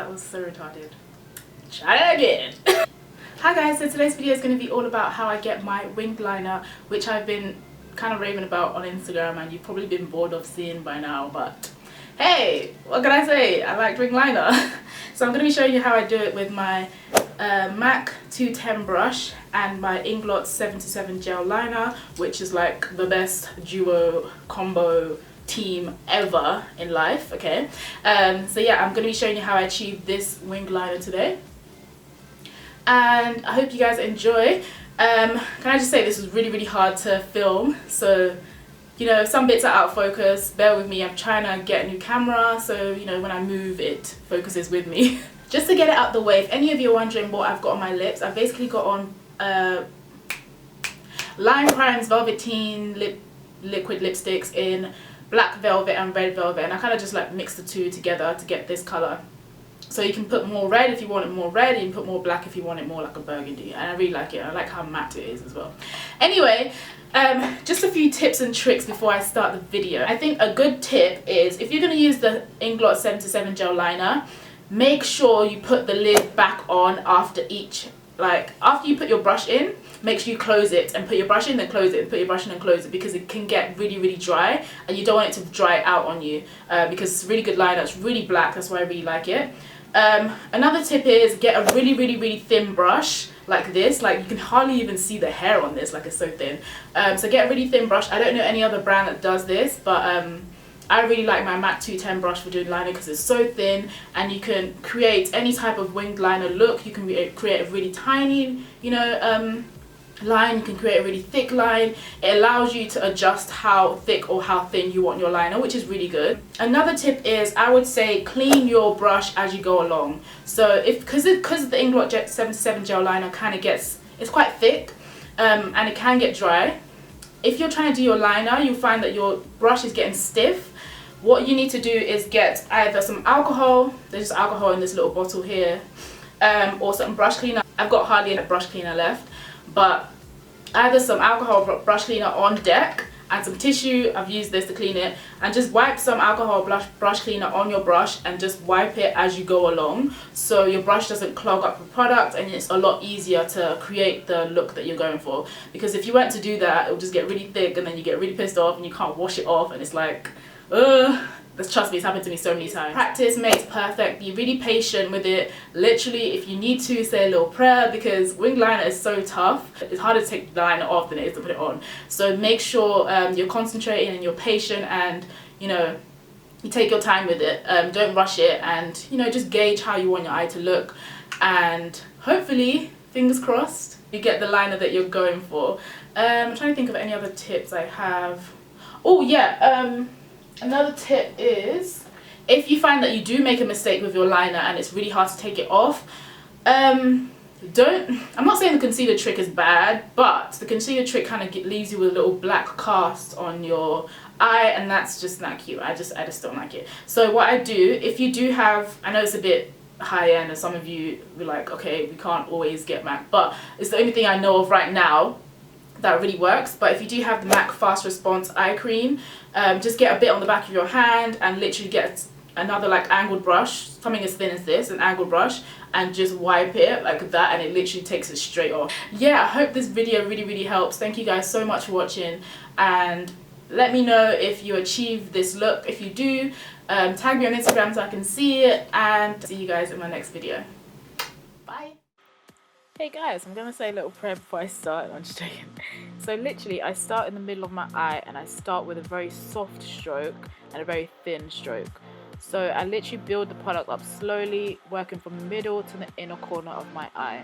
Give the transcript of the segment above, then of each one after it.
That was so retarded. Try it again. Hi guys, so today's video is going to be all about how I get my winged liner, which I've been kind of raving about on Instagram and you've probably been bored of seeing by now, but hey, what can I say? I like winged liner. So I'm going to be showing you how I do it with my MAC 210 brush and my INGLOT 77 gel liner, which is like the best duo combo team ever in life. Okay, so yeah, I'm going to be showing you how I achieved this winged liner today, and I hope you guys enjoy. Can I just say this was really hard to film, so you know, some bits are out of focus, bear with me. I'm trying to get a new camera, so you know, when I move it focuses with me. Just to get it out the way, if any of you are wondering what I've got on my lips, I've basically got on LIMECRIME's Velveteen liquid lipsticks in black velvet and red velvet, and I kind of just like mix the two together to get this colour. So you can put more red if you want it more red, you can put more black if you want it more like a burgundy, and I really like it. I like how matte it is as well. Anyway, just a few tips and tricks before I start the video. I think a good tip is, if you're going to use the INGLOT 77 gel liner, make sure you put the lid back on after each, like after you put your brush in, make sure you close it and put your brush in, then close it, and put your brush in and close it, because it can get really dry and you don't want it to dry out on you, because it's a really good liner. It's really black, that's why I really like it. Another tip is get a really thin brush like this. Like, you can hardly even see the hair on this, like it's so thin. So get a really thin brush. I don't know any other brand that does this, but I really like my MAC 210 brush for doing liner because it's so thin, and you can create any type of winged liner look. You can create a really tiny, you know, line. You can create a really thick line. It allows you to adjust how thick or how thin you want your liner, which is really good. Another tip is, I would say, clean your brush as you go along. So because the INGLOT 77 gel liner kind of gets, it's quite thick, and it can get dry. If you're trying to do your liner, you'll find that your brush is getting stiff. What you need to do is get either some alcohol, there's just alcohol in this little bottle here, or some brush cleaner. I've got hardly any brush cleaner left, but either some alcohol brush cleaner on deck and some tissue. I've used this to clean it, and just wipe some alcohol brush cleaner on your brush and just wipe it as you go along, so your brush doesn't clog up the product and it's a lot easier to create the look that you're going for. Because if you went to do that, it'll just get really thick and then you get really pissed off and you can't wash it off, and it's like, trust me, it's happened to me so many times. Practice makes perfect. Be really patient with it. Literally, if you need to, say a little prayer, because winged liner is so tough. It's harder to take the liner off than it is to put it on. So make sure you're concentrating and you're patient, and you know, you take your time with it. Don't rush it, and you know, just gauge how you want your eye to look, and hopefully, fingers crossed, you get the liner that you're going for. I'm trying to think of any other tips I have. Oh yeah, another tip is, if you find that you do make a mistake with your liner and it's really hard to take it off, I'm not saying the concealer trick is bad, but the concealer trick kind of leaves you with a little black cast on your eye, and that's just not cute. I just don't like it. So what I do, if you do have, I know it's a bit high end and some of you be like, okay, we can't always get MAC, but it's the only thing I know of right now that really works. But if you do have the MAC Fast Response eye cream, just get a bit on the back of your hand and literally get another like angled brush, something as thin as this, an angled brush, and just wipe it like that, and it literally takes it straight off. Yeah, I hope this video really helps. Thank you guys so much for watching, and let me know if you achieve this look. If you do, tag me on Instagram so I can see it, and see you guys in my next video. Bye. Hey guys, I'm going to say a little prayer before I start. I'm just joking. So literally, I start in the middle of my eye, and I start with a very soft stroke and a very thin stroke. So I literally build the product up slowly, working from the middle to the inner corner of my eye.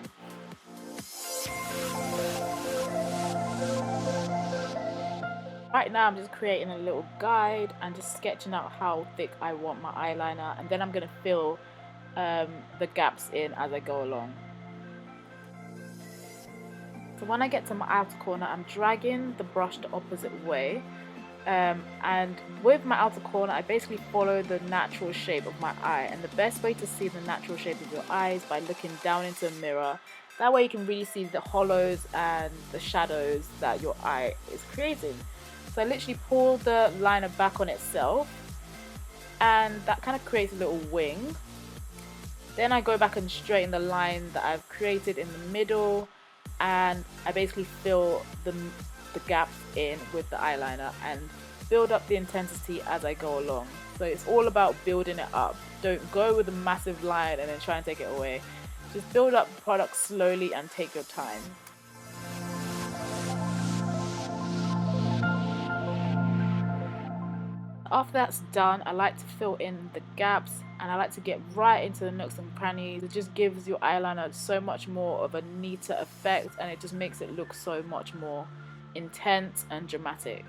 Right now I'm just creating a little guide and just sketching out how thick I want my eyeliner, and then I'm going to fill the gaps in as I go along. So when I get to my outer corner, I'm dragging the brush the opposite way, and with my outer corner I basically follow the natural shape of my eye, and the best way to see the natural shape of your eye is by looking down into a mirror. That way you can really see the hollows and the shadows that your eye is creating. So I literally pull the liner back on itself, and that kind of creates a little wing. Then I go back and straighten the line that I've created in the middle, and I basically fill the gaps in with the eyeliner and build up the intensity as I go along. So it's all about building it up. Don't go with a massive line and then try and take it away. Just build up the product slowly and take your time. After that's done, I like to fill in the gaps, and I like to get right into the nooks and crannies. It just gives your eyeliner so much more of a neater effect, and it just makes it look so much more intense and dramatic.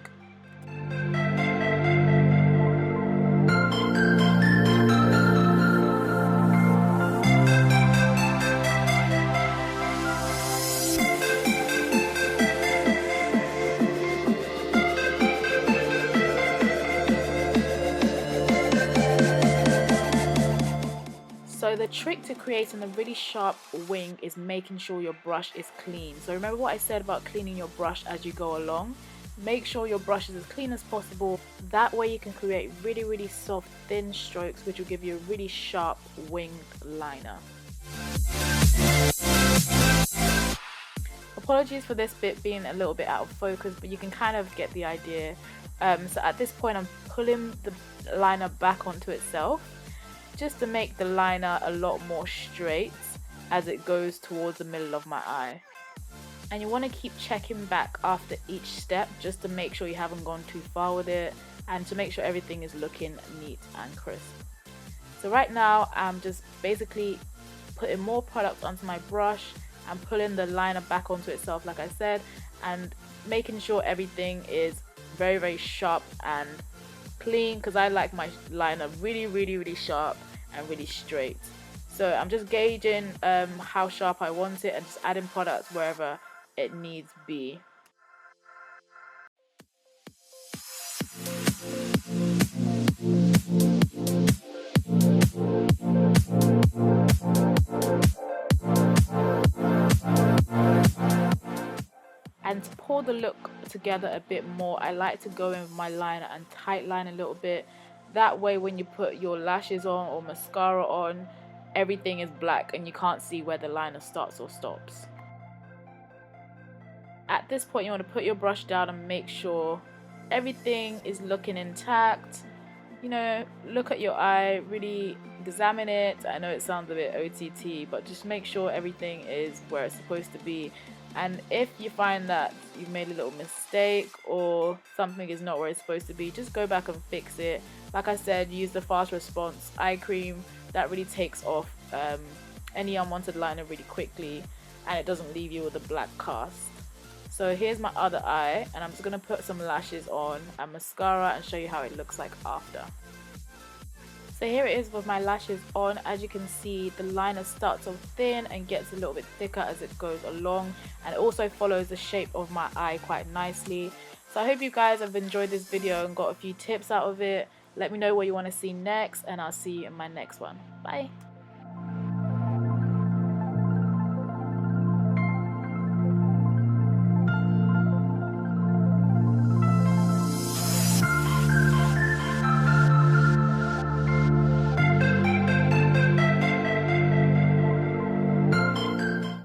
So the trick to creating a really sharp wing is making sure your brush is clean. So remember what I said about cleaning your brush as you go along? Make sure your brush is as clean as possible. That way you can create really soft, thin strokes, which will give you a really sharp winged liner. Apologies for this bit being a little bit out of focus, but you can kind of get the idea. So at this point I'm pulling the liner back onto itself, just to make the liner a lot more straight as it goes towards the middle of my eye. And you want to keep checking back after each step just to make sure you haven't gone too far with it, and to make sure everything is looking neat and crisp. So right now I'm just basically putting more product onto my brush and pulling the liner back onto itself, like I said, and making sure everything is very sharp and clean, because I like my liner really sharp and really straight. So I'm just gauging how sharp I want it and just adding product wherever it needs be. And to pull the look together a bit more, I like to go in with my liner and tight line a little bit. That way when you put your lashes on or mascara on, everything is black and you can't see where the liner starts or stops. At this point you want to put your brush down and make sure everything is looking intact. You know, look at your eye, really examine it. I know it sounds a bit OTT, but just make sure everything is where it's supposed to be. And if you find that you've made a little mistake or something is not where it's supposed to be, just go back and fix it. Like I said, use the fast response eye cream. That really takes off any unwanted liner really quickly, and it doesn't leave you with a black cast. So here's my other eye, and I'm just going to put some lashes on and mascara and show you how it looks like after. So here it is with my lashes on. As you can see, the liner starts off thin and gets a little bit thicker as it goes along, and it also follows the shape of my eye quite nicely. So I hope you guys have enjoyed this video and got a few tips out of it. Let me know what you want to see next, and I'll see you in my next one. Bye!